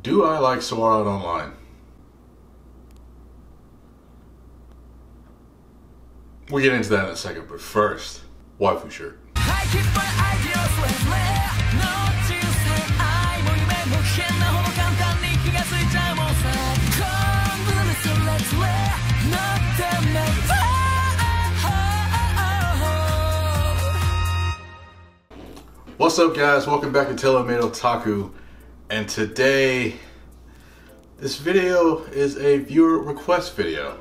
Do I like Sword Art Online? We'll get into that in a second, but first, waifu shirt. What's up, guys? Welcome back to TaylorMadeOtaku, and today this video is a viewer request video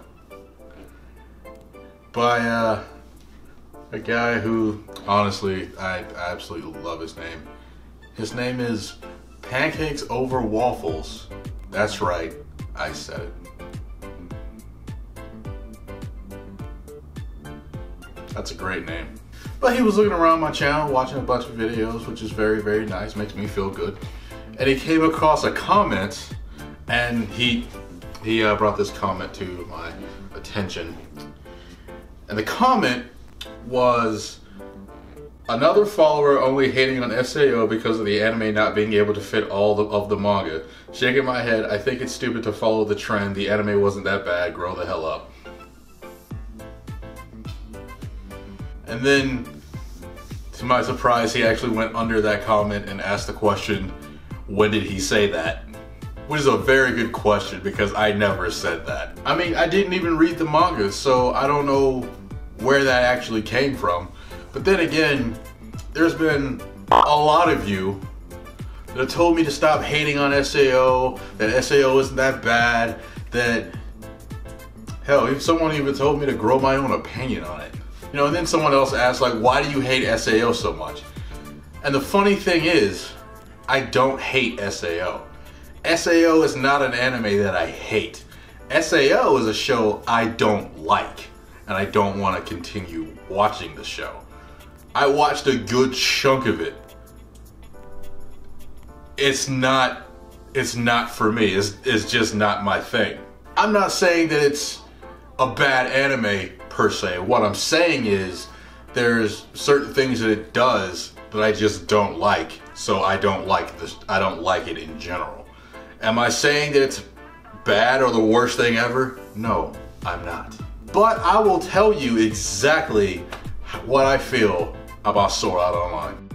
by a guy who, honestly, I absolutely love his name. His name is Pancakes Over Waffles. That's right, I said it. That's a great name. But he was looking around my channel, watching a bunch of videos, which is very, very nice, makes me feel good. And he came across a comment, and he brought this comment to my attention. And the comment was, another follower only hating on SAO because of the anime not being able to fit all of the manga. Shaking my head, I think it's stupid to follow the trend. The anime wasn't that bad, grow the hell up. And then, to my surprise, he actually went under that comment and asked the question, when did he say that? Which is a very good question because I never said that. I mean, I didn't even read the manga, so I don't know where that actually came from. But then again, there's been a lot of you that have told me to stop hating on SAO, that SAO isn't that bad, that, hell, if someone even told me to grow my own opinion on it. You know, and then someone else asked, like, why do you hate SAO so much? And the funny thing is, I don't hate SAO. SAO is not an anime that I hate. SAO is a show I don't like, and I don't want to continue watching the show. I watched a good chunk of it. It's not for me. It's just not my thing. I'm not saying that it's a bad anime per se. What I'm saying is there's certain things that it does that I just don't like, so I don't like this. I don't like it in general. Am I saying that it's bad or the worst thing ever? No, I'm not. But I will tell you exactly what I feel about Sword Art Online.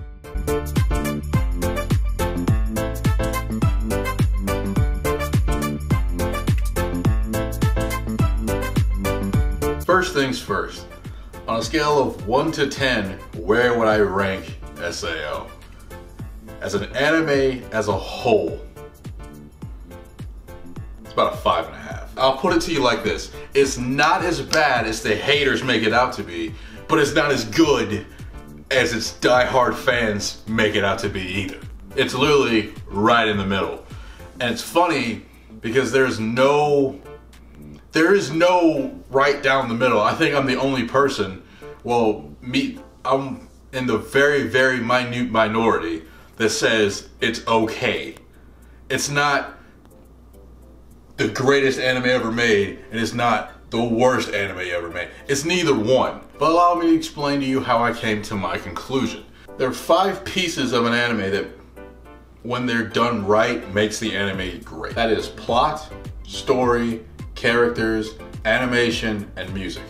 First things first, on a scale of 1 to 10, where would I rank SAO? As an anime as a whole, it's about a 5.5. I'll put it to you like this, it's not as bad as the haters make it out to be, but it's not as good as its die-hard fans make it out to be either. It's literally right in the middle. And it's funny because there is no right down the middle. I think I'm the only person, well, I'm in the very, very minute minority that says it's okay. It's not the greatest anime ever made, and it's not the worst anime ever made. It's neither one. But allow me to explain to you how I came to my conclusion. There are 5 pieces of an anime that, when they're done right, makes the anime great. That is plot, story, characters, animation, and music.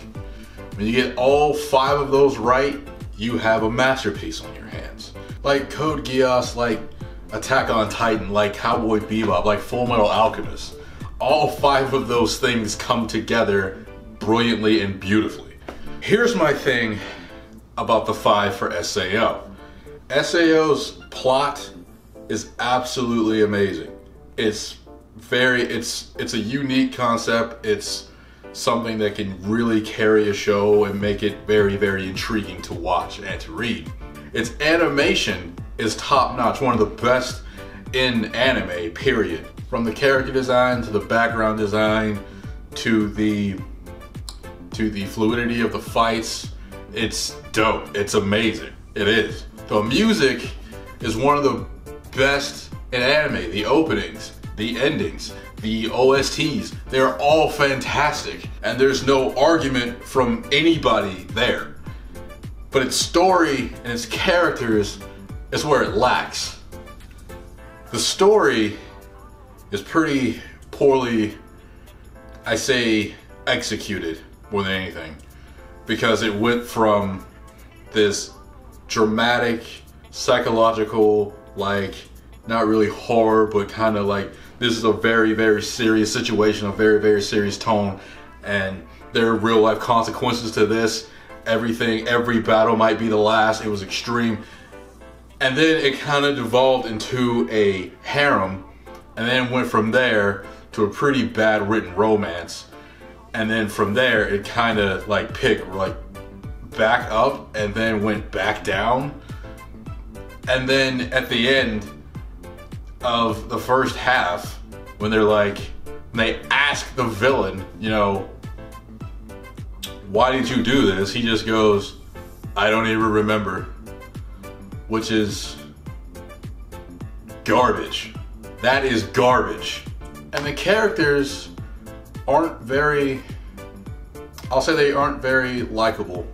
When you get all 5 of those right, you have a masterpiece on your hands. Like Code Geass, like Attack on Titan, like Cowboy Bebop, like Fullmetal Alchemist. All 5 of those things come together brilliantly and beautifully. Here's my thing about the 5 for SAO. SAO's plot is absolutely amazing. It's a unique concept. It's something that can really carry a show and make it very, very intriguing to watch and to read. Its animation is top-notch, one of the best in anime, period. From the character design to the background design to the fluidity of the fights, it's dope. It's amazing. It is. The music is one of the best in anime. The openings, the endings, the OSTs, they're all fantastic, and there's no argument from anybody there. But its story and its characters is where it lacks. The story is pretty poorly, I say, executed more than anything, because it went from this dramatic, psychological, like, not really horror, but kind of like, this is a very, very serious situation, a very, very serious tone, and there are real life consequences to this. Every battle might be the last. It was extreme. And then it kind of devolved into a harem, and then went from there to a pretty bad written romance. And then from there, it kind of like picked like back up and then went back down. And then at the end of the first half, when they're like, they ask the villain, you know, why did you do this? He just goes, I don't even remember. Which is garbage. That is garbage. And the characters aren't very, I'll say they aren't very likable.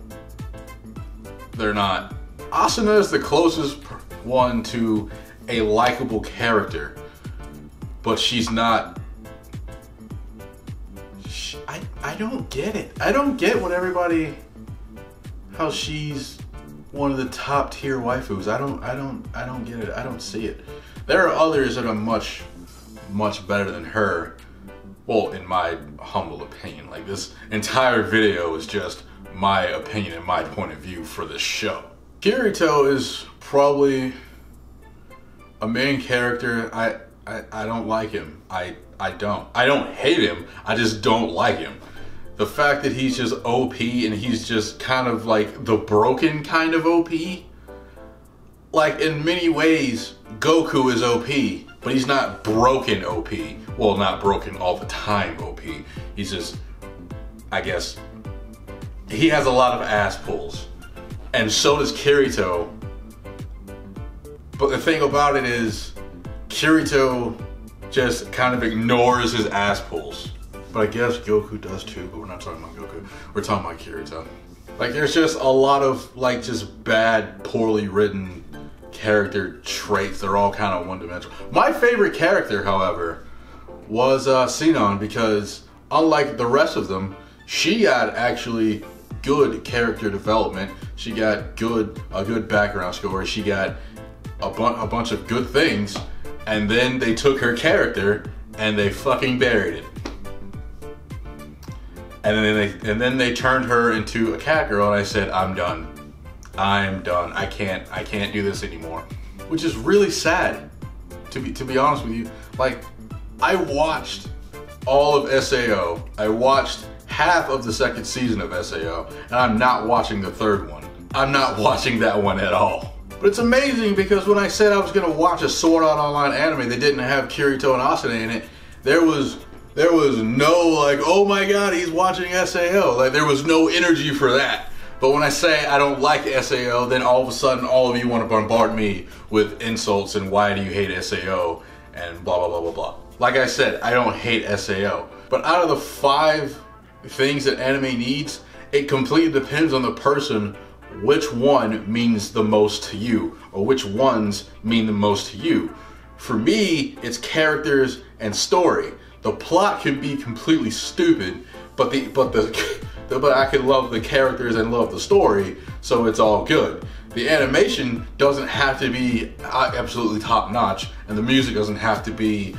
They're not. Asuna is the closest one to a likable character, but she's not. I don't get it. I don't get what everybody, how she's one of the top tier waifus. I don't get it. I don't see it. There are others that are much better than her. Well, in my humble opinion, like this entire video is just my opinion and my point of view for this show. Kirito is probably a main character. I don't like him. I don't hate him. I just don't like him. The fact that he's just OP and he's just kind of like the broken kind of OP. Like in many ways, Goku is OP, but he's not broken OP. Well, not broken all the time OP. He's just, I guess, he has a lot of ass pulls. And so does Kirito. But the thing about it is, Kirito just kind of ignores his ass pulls. But I guess Goku does too, but we're not talking about Goku. We're talking about Kirito. Like, there's just a lot of, like, just bad, poorly written character traits. They're all kind of one-dimensional. My favorite character, however, was Sinon, because unlike the rest of them, she got actually good character development. She got a good background story. She got a bunch of good things, and then they took her character and they fucking buried it. And then they turned her into a cat girl, and I said, I'm done. I'm done. I can't do this anymore. Which is really sad, to be honest with you. Like, I watched all of SAO. I watched half of the second season of SAO, and I'm not watching the third one. I'm not watching that one at all. But it's amazing, because when I said I was gonna watch a Sword Art Online anime that didn't have Kirito and Asuna in it, there was no like, oh my god, he's watching SAO. Like, there was no energy for that. But when I say I don't like SAO, then all of a sudden all of you want to bombard me with insults and why do you hate SAO and blah blah blah blah blah. Like I said, I don't hate SAO. But out of the 5 things that anime needs, it completely depends on the person which one means the most to you, or which ones mean the most to you. For me, it's characters and story. The plot can be completely stupid, but I can love the characters and love the story, so it's all good. The animation doesn't have to be absolutely top notch, and the music doesn't have to be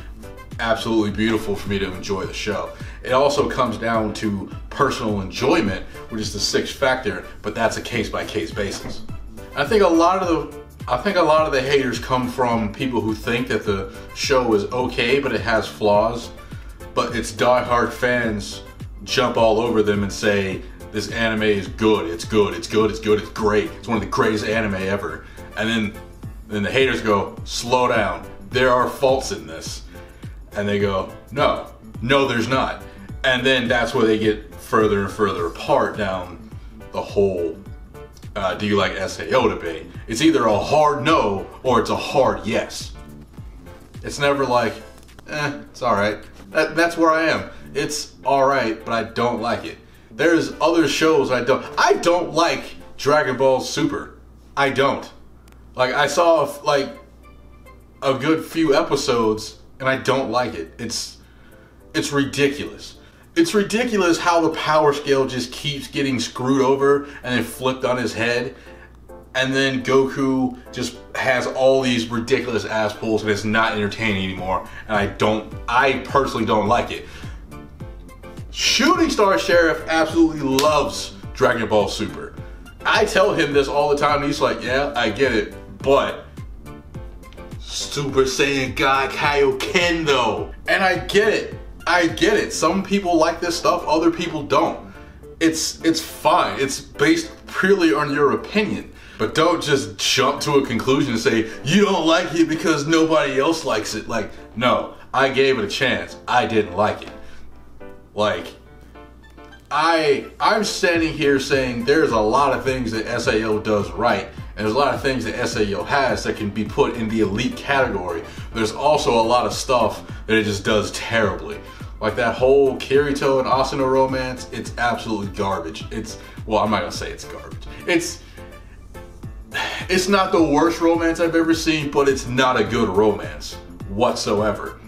absolutely beautiful for me to enjoy the show. It also comes down to personal enjoyment, which is the 6th factor, but that's a case-by-case basis. I think a lot of the haters come from people who think that the show is okay, but it has flaws. But its diehard fans jump all over them and say, this anime is good, it's good, it's good, it's good, it's great, it's one of the greatest anime ever. And then the haters go, slow down, there are faults in this. And they go, no, there's not. And then that's where they get further and further apart down the whole do you like SAO debate. It's either a hard no or it's a hard yes. It's never like, it's alright. That's where I am. It's alright, but I don't like it. There's other shows I don't like Dragon Ball Super. I don't. Like, I saw like a good few episodes and I don't like it. It's ridiculous. It's ridiculous how the power scale just keeps getting screwed over and then flipped on his head. And then Goku just has all these ridiculous ass pulls and it's not entertaining anymore. And I personally don't like it. Shooting Star Sheriff absolutely loves Dragon Ball Super. I tell him this all the time. And he's like, yeah, I get it. But Super Saiyan God Kaioken though. And I get it. I get it. Some people like this stuff, other people don't. It's fine. It's based purely on your opinion. But don't just jump to a conclusion and say, you don't like it because nobody else likes it. Like, no, I gave it a chance. I didn't like it. Like, I'm standing here saying there's a lot of things that SAO does right. And there's a lot of things that SAO has that can be put in the elite category. There's also a lot of stuff that it just does terribly. Like that whole Kirito and Asuna romance, it's absolutely garbage. Well, I'm not gonna say it's garbage. It's not the worst romance I've ever seen, but it's not a good romance whatsoever.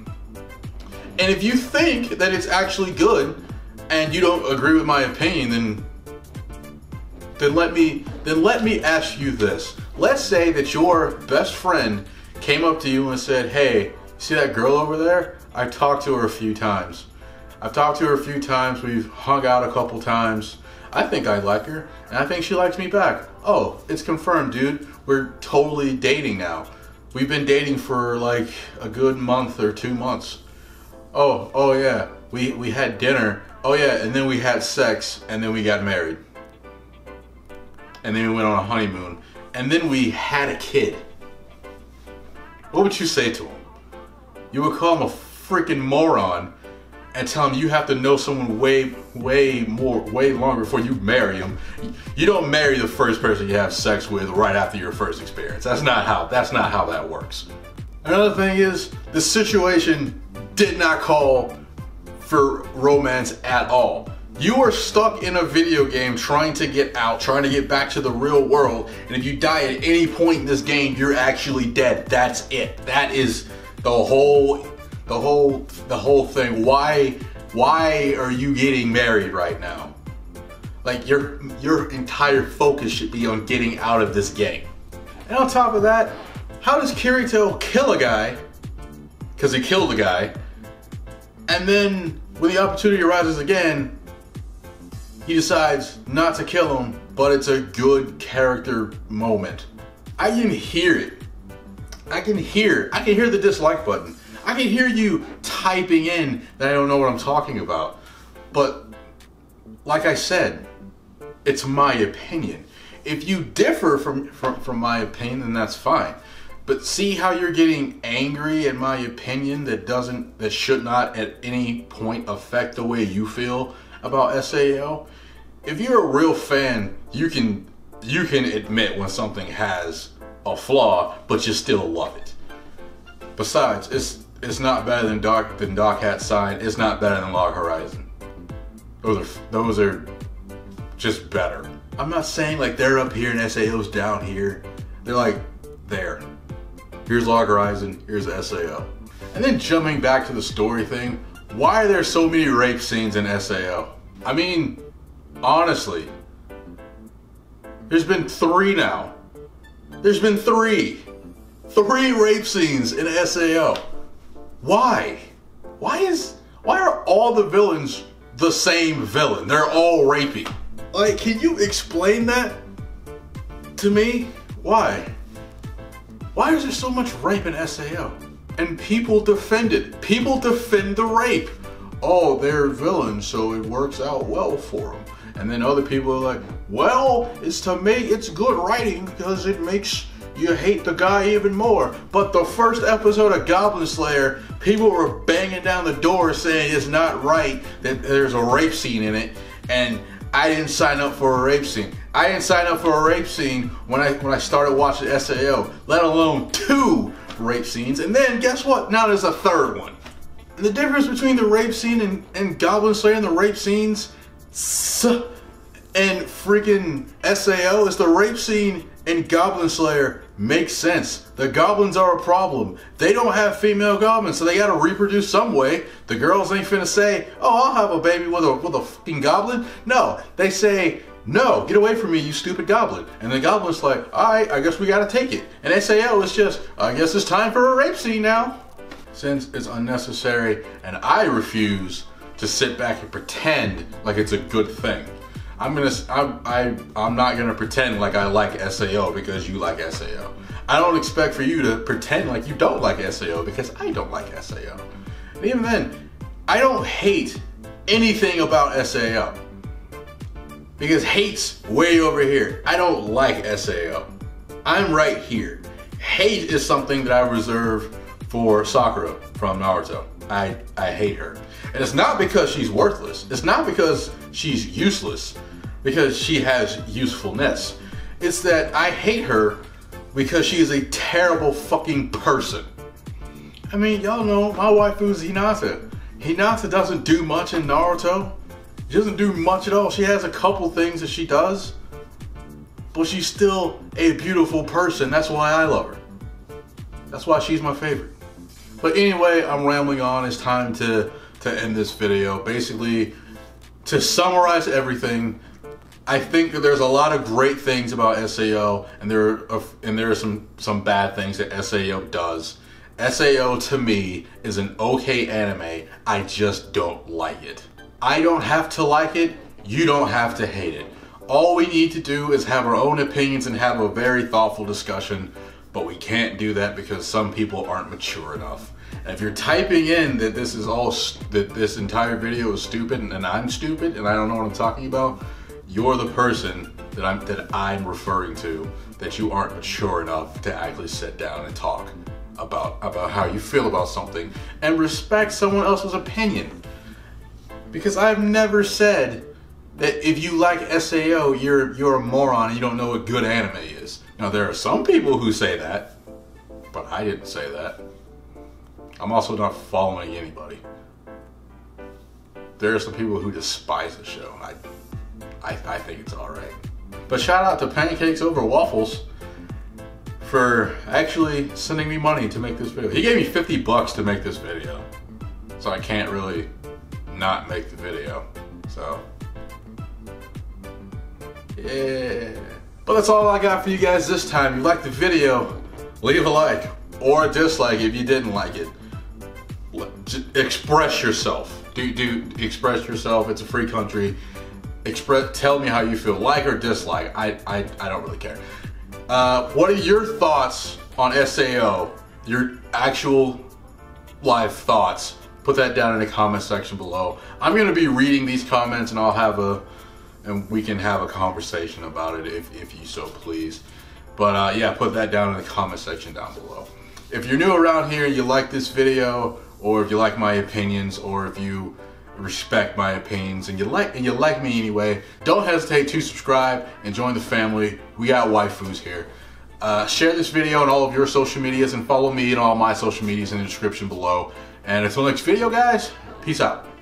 And if you think that it's actually good and you don't agree with my opinion, then let me ask you this. Let's say that your best friend came up to you and said, hey, see that girl over there? I've talked to her a few times. We've hung out a couple times. I think I like her, and I think she likes me back. Oh, it's confirmed, dude. We're totally dating now. We've been dating for like a good month or 2 months. Oh yeah, we had dinner. Oh yeah, and then we had sex, and then we got married. And then we went on a honeymoon, and then we had a kid. What would you say to him? You would call him a freaking moron and tell him you have to know someone way longer before you marry him. You don't marry the first person you have sex with right after your first experience. That's not how that works. Another thing is, the situation did not call for romance at all. You are stuck in a video game trying to get out, trying to get back to the real world, and if you die at any point in this game, you're actually dead. That's it. That is the whole thing. Why are you getting married right now? Like, your entire focus should be on getting out of this game. And on top of that, how does Kirito kill a guy? Because he killed a guy. And then when the opportunity arises again, he decides not to kill him, but it's a good character moment. I can hear it. I can hear the dislike button. I can hear you typing in that I don't know what I'm talking about. But like I said, it's my opinion. If you differ from my opinion, then that's fine. But see how you're getting angry at my opinion that should not at any point affect the way you feel about SAO? If you're a real fan, you can admit when something has a flaw, but you still love it. Besides, it's not better than Dark Hat's Sign. It's not better than Log Horizon. Those are just better. I'm not saying like they're up here and SAO's down here. They're like there. Here's Log Horizon, here's SAO. And then jumping back to the story thing, why are there so many rape scenes in SAO? I mean, honestly, there's been 3 now. There's been 3 rape scenes in SAO. Why? Why are all the villains the same villain? They're all raping. Like, can you explain that to me? Why? Why is there so much rape in SAO? And people defend it. People defend the rape. Oh, they're villains, so it works out well for them. And then other people are like, well, it's good writing because it makes you hate the guy even more. But the first episode of Goblin Slayer, people were banging down the door saying it's not right that there's a rape scene in it, and I didn't sign up for a rape scene. I didn't sign up for a rape scene when I started watching SAO, let alone 2 rape scenes. And then guess what? Now there's a 3rd one. And the difference between the rape scene and Goblin Slayer and the rape scenes and freaking SAO is the rape scene in Goblin Slayer makes sense. The goblins are a problem. They don't have female goblins, so they gotta reproduce some way. The girls ain't finna say, oh, I'll have a baby with a fucking goblin. No, they say, no, get away from me, you stupid goblin. And the goblin's like, alright, I guess we gotta take it. And SAO is just, I guess it's time for a rape scene now. Since it's unnecessary and I refuse to sit back and pretend like it's a good thing. I'm not gonna pretend like I like SAO because you like SAO. I don't expect for you to pretend like you don't like SAO because I don't like SAO. And even then, I don't hate anything about SAO. Because hate's way over here. I don't like SAO. I'm right here. Hate is something that I reserve for Sakura from Naruto. I hate her. And it's not because she's worthless. It's not because she's useless. Because she has usefulness. It's that I hate her because she is a terrible fucking person. I mean, y'all know my waifu's Hinata. Hinata doesn't do much in Naruto. She doesn't do much at all. She has a couple things that she does. But she's still a beautiful person. That's why I love her. That's why she's my favorite. But anyway, I'm rambling on. It's time to end this video. Basically, to summarize everything, I think that there's a lot of great things about SAO, and there are some bad things that SAO does. SAO to me is an okay anime. I just don't like it. I don't have to like it. You don't have to hate it. All we need to do is have our own opinions and have a very thoughtful discussion. But we can't do that because some people aren't mature enough. And if you're typing in that this entire video is stupid and I'm stupid and I don't know what I'm talking about, you're the person that I'm referring to, that you aren't mature enough to actually sit down and talk about how you feel about something and respect someone else's opinion. Because I've never said that if you like SAO, you're a moron and you don't know what good anime is. Now there are some people who say that, but I didn't say that. I'm also not following anybody. There are some people who despise the show, and I think it's alright. But shout out to Pancakes Over Waffles for actually sending me money to make this video. He gave me 50 bucks to make this video. So I can't really not make the video. So, yeah. But that's all I got for you guys this time. If you liked the video, leave a like or a dislike if you didn't like it. Express yourself. Do express yourself. It's a free country. Tell me how you feel, like or dislike. I don't really care. What are your thoughts on SAO? Your actual live thoughts. Put that down in the comment section below. I'm gonna be reading these comments and we can have a conversation about it if you so please. But yeah, put that down in the comment section down below. If you're new around here and you like this video, or if you like my opinions, or if you respect my opinions and you like me anyway, don't hesitate to subscribe and join the family. We got waifus here. Share this video on all of your social medias and follow me and all my social medias in the description below. And until next video, guys, peace out.